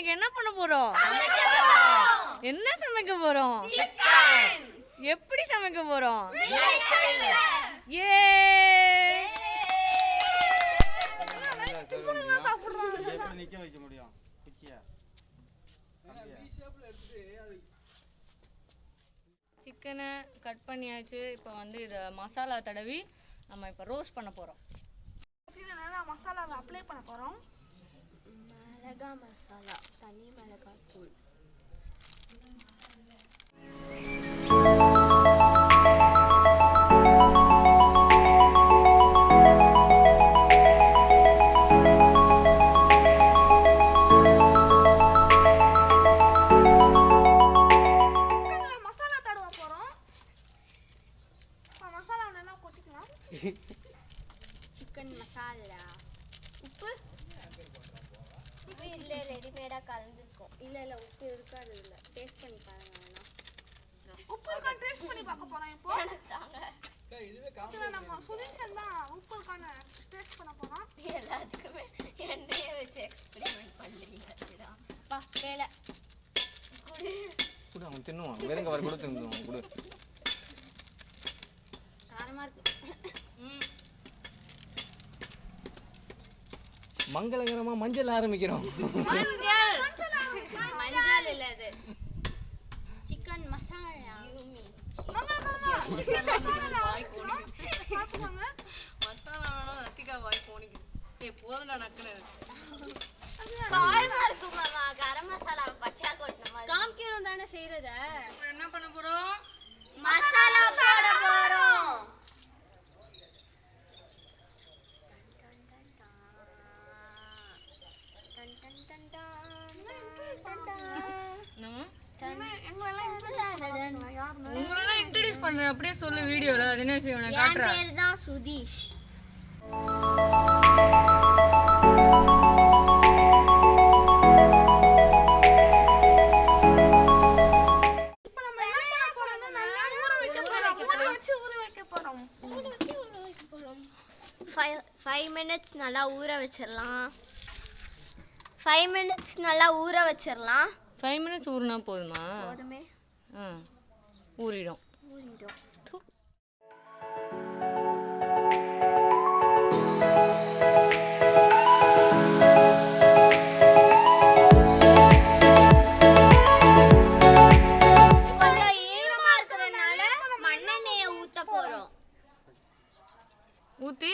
இன்னைக்கு என்ன பண்ண போறோம்? என்ன சமைக்க போறோம்? எப்படி சமைக்க போறோம்? ஏ சிக்கனை கட் பண்ணியாச்சு. இப்போ வந்து இதை மசாலா தடவி நம்ம இப்போ ரோஸ்ட் பண்ண போறோம். மசாலாவை அப்ளை பண்ண போறோம். மிளகாய் மசாலா, தனி மிளகாய் தூள். மசாலா தடவ போறோம். மசாலா நல்லா கொட்டிக்கலாம். சிக்கன் மசாலா, உப்பு இல்லை ரெடிமேடா கலந்துருக்கோம். இல்லை உப்பு இருக்காது. இல்லை டேஸ்ட் பண்ணி பாருங்க. உப்பு இருக்கான்னு டேஸ்ட் பண்ணி பார்க்க போறோம். இப்போ நம்ம சுதீஷன் தான் உப்பு இருக்கான்னு டேஸ்ட் பண்ண போறோம். எல்லாத்துக்குமே எண்ணெயை வச்சு எக்ஸ்பெரிமெண்ட் பண்ணுறீங்க. பா வேலை கூட அவன் தின்னுவான். வேறுங்க வர கூட தின்னுவான். கூட காரமாக இருக்கு. மங்களகரமா மஞ்சள் ஆரம்பிக்கிறோம். மஞ்சள் இல்ல, அது சிக்கன் மசாலா. போதுடா நக்குறது. கரம் மசாலா பச்சையா கொட்டணும். காமிக்கணும் தானே செய்யறத. என்ன பண்ண போறோம்? மசாலா போட போறோம். உங்களெல்லாம் இன்ட்ரோடியூஸ் பண்றேன். அப்படியே சொல்லு வீடியோல. அது என்ன செய்ய நான் காட்டுறேன். என் பேர் தான் சுதீஷ். இப்போ நம்ம என்ன பண்ண போறோம்னா நல்லா ஊற வைக்க போறோம். 5 minutes நல்லா ஊற வச்சிரலாம். 5 minutes நல்லா ஊற வச்சிரலாம். 5 minutes ஊறினா போதுமா? போதுமே. ஊறிடும். கொஞ்சம் ஈரமா இருக்கறனால மண்ணெண்ணெயை ஊத்த போறோம். ஊத்தி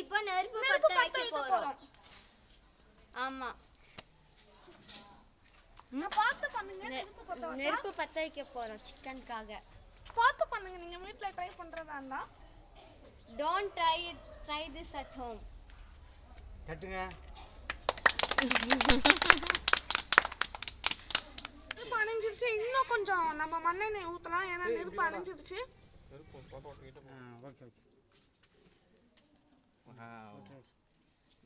இப்போ நெருப்பு பத்த வைக்க போறோம். ஆமா, பார்த்து பண்ணுங்க. நெருப்பு பத்த வைக்க போறோம் சிக்கனுக்காக. பார்த்து பண்ணுங்க. நீங்க வீட்ல ட்ரை பண்றதா இருந்தா. Don't try this at home. தட்டுங்க. நெருப்பு அணைஞ்சிருச்சு. இன்னும் கொஞ்சம் நம்ம மண்ணெண்ணெய் ஊத்தலாம். ஏன்னா நெருப்பு அணைஞ்சிருச்சு. Okay. Wow.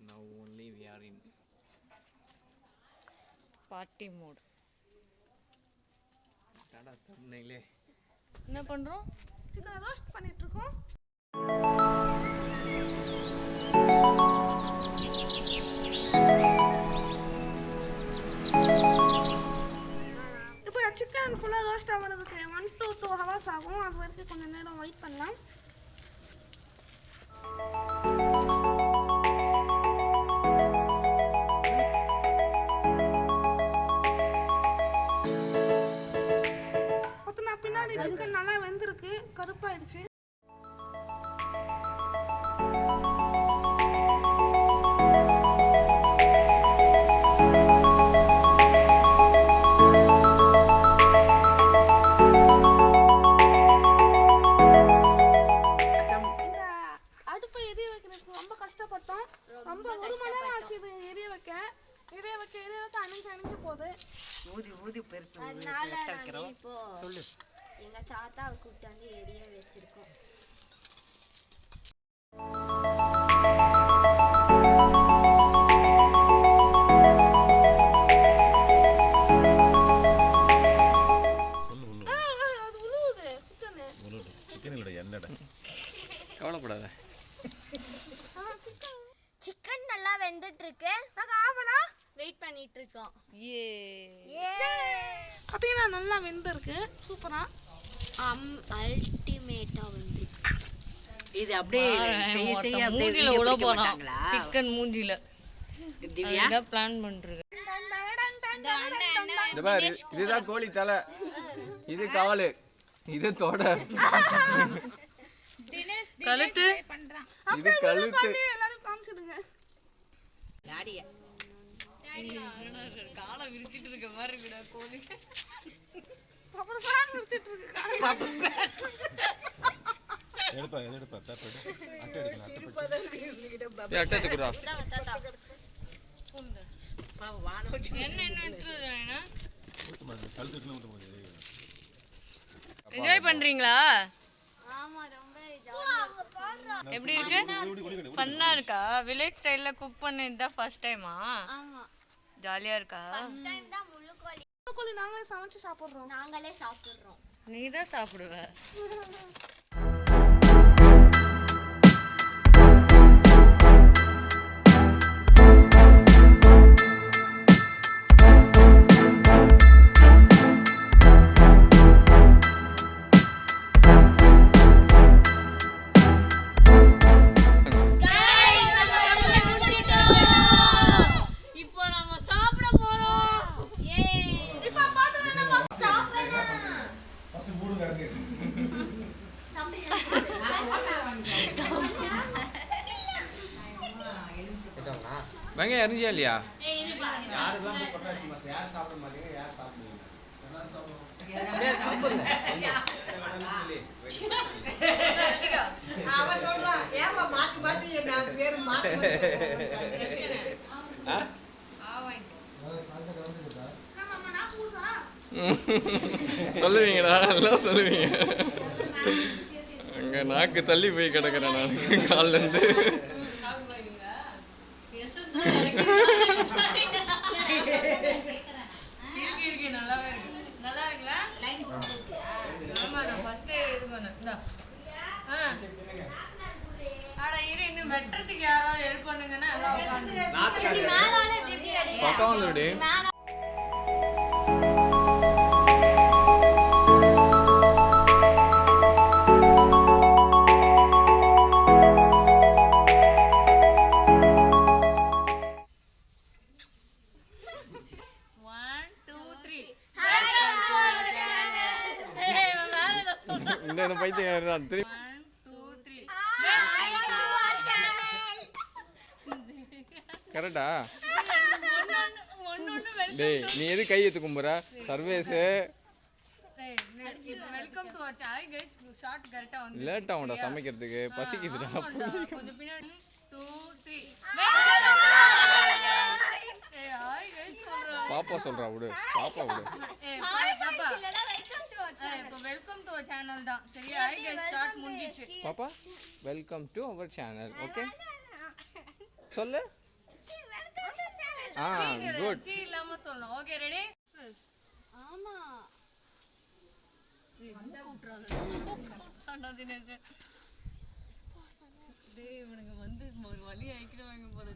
Now only we are in party mode. டாடா தம்னைலே. என்ன பண்றோம்? சிக்கன் ரோஸ்ட் பண்ணிட்டு இருக்கோம். இப்போ சிக்கன் ஃபுல்லா ரோஸ்ட் ஆகிறதுக்கு 1 to 2 hours ஆகும். அது வரைக்கும் கொஞ்சம் நேரம் வெயிட் பண்ணலாம். பின்னாடி சிக்கன் நல்லா வெந்திருக்கு. கருப்பாயிடுச்சு. இந்த அடுப்பை எரிய வைக்கிறதுக்கு ரொம்ப கஷ்டப்பட்டோம். ரொம்ப 1 மணி நேரம் ஆச்சு இது எரிய வைக்க அணைஞ்சு போகுது. ஊதி பெருசு. அதனால இப்போ எங்க தாத்தாவை கூப்பிட்டு வந்து எரிய வச்சிருக்கோம். கவலைப்படாத. சிக்கன் நல்லா வெந்துட்டு இருக்கு. வெயிட் பண்ணிட்டு இருக்கோம். பாத்தீங்கன்னா நல்லா வெந்திருக்கு சூப்பரா. அல்டிமேட்டா வெந்திருக்கு. இது அப்படியே செய்ய செய்ய அப்படியே மூஞ்சில வீடியோ உள்ள பிடிக்க போறோம். மாட்டாங்களா? சிக்கன் மூஞ்சில. திவ்யா இத பிளான் பண்றது. இந்த பாரு இதுதான் கோழி தலை, இது காலு, இது தொட, கழுத்து, இது கழுத்து. எல்லாரும் காமிச்சிடுங்க. டாடியா காலை விரிச்சிட்டு இருக்க மாதிரி இருக்குடா கோழி. அப்புறம் ஃபேன் விரிச்சிட்டு இருக்கு. எடுப்பா பேப்பர் அட்டை எடுக்கணும். அட்டை எடுத்துக்குறா. என்ஜாய் பண்றீங்களா? ஆமா ரொம்ப ஜாலியா. எப்படி இருக்கு? ஃபன்னா இருக்கா? வில்லேஜ் ஸ்டைல்ல குக் பண்ணது தான் ஃபர்ஸ்ட் டைமா? ஆமா ஜாலியா இருக்கா? ஃபர்ஸ்ட் டைம் தான் முழு கோழி நாங்களே சமைச்சு சாப்பிடுறோம். நாங்களே சாப்பிடுறோம். நீ தான் சாப்பிடுவ. இப்போ நம்ம சாப்பிட போறோம். இப்போ பாத்து நம்ம சாப்பிடலாம். வெங்காயம் அரிஞ்சியா இல்லையா? சொல்லுவீங்கடா, எல்லாம் சொல்லுவீங்க. அங்க நாக்கு தள்ளி போய் கிடக்குறேன் நான் கால்ல இருந்து. நல்லா இருக்குல்ல? ஆமா, நான் ஃபர்ஸ்டே இது பண்ணேன். இந்தா. ஆனா இரு, இன்னும் வெட்டுறதுக்கு யாராவது ஹெல்ப் பண்ணுங்கன்னா எல்லாம் உட்காந்து இப்படி மேலால இப்படி அடிங்க. பக்கம் வந்துடுடி. மேல இந்த பைத்தியம் தான். 3 1 2 3. கரெக்டா? ஒன்னு டேய் நீ எது கை எடுத்து கும்புற? Sarvesh welcome to our channel guys. Short கரெக்ட்டா வந்து லேட் ஆகும்டா சமைக்கிறதுக்கு, பசிக்குதுடா. கொஞ்சம் பின்னாடி 2 3. ஏய் ஹாய் गाइस சொல்றா. பாப்பா சொல்றா, விடு பாப்பா விடு. ஏய் பாப்பா இப்போ வெல்கம் டு அவர் சேனல் தான் சரியா? ஹாய் गाइस ஸ்டார்ட் முடிஞ்சிச்சு. பாப்பா welcome to our channel. Okay சொல்லு. குட். சீ இல்லாம சொல்லணும். Okay ready? ஆமா டேய் இவனுங்க வந்து ஒரு வழி ஆயிக்கிடுவாங்க போல.